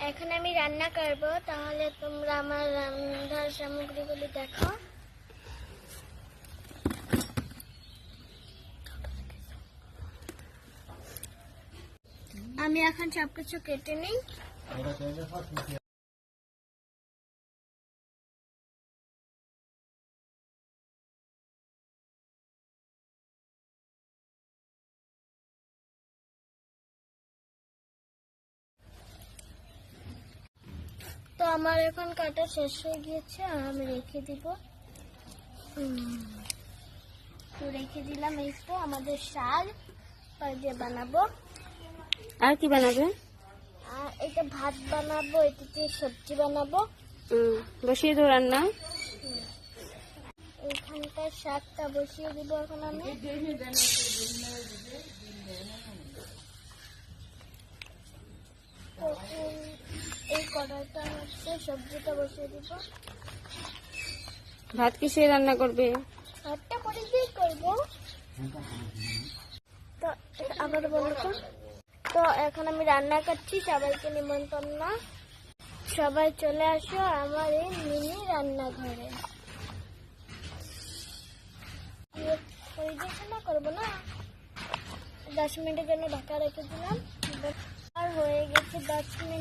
এখন আমি রান্না করব, তাহলে তোমরা আমার রান্নার সামগ্রীগুলি দেখো। আমি এখন সবকিছু কেটে নিই। তো আমার এখন কাটা শেষ হয়ে গিয়েছে, আমি রেখে দিব। তো রেখে দিলাম। এই তো আমাদের শাক যে বানাবো। আর কি বানাবে? আর এটা ভাত বানাবো, এটাতে সবজি বানাবো। বসিয়ে দাও রান্না। এইখানটায় শাকটা বসিয়ে দিব এখন আমি। এই কড়াইটা হচ্ছে সবজিটা বসিয়ে দিব। ভাত কিসে রান্না করবে? ভাতটা পরে দিয়ে করবো। তো আবার বলো তো। তো এখন আমি রান্না করছি, সবাইকে নিমন্ত্রণ না। সবাই চলে আসো আমার এই মিনি রান্নাঘরে। পরিবেশনা করবো না, 10 মিনিটের জন্য ঢাকা রেখে দিলাম। আর হয়ে গেছে 10 মিনিট।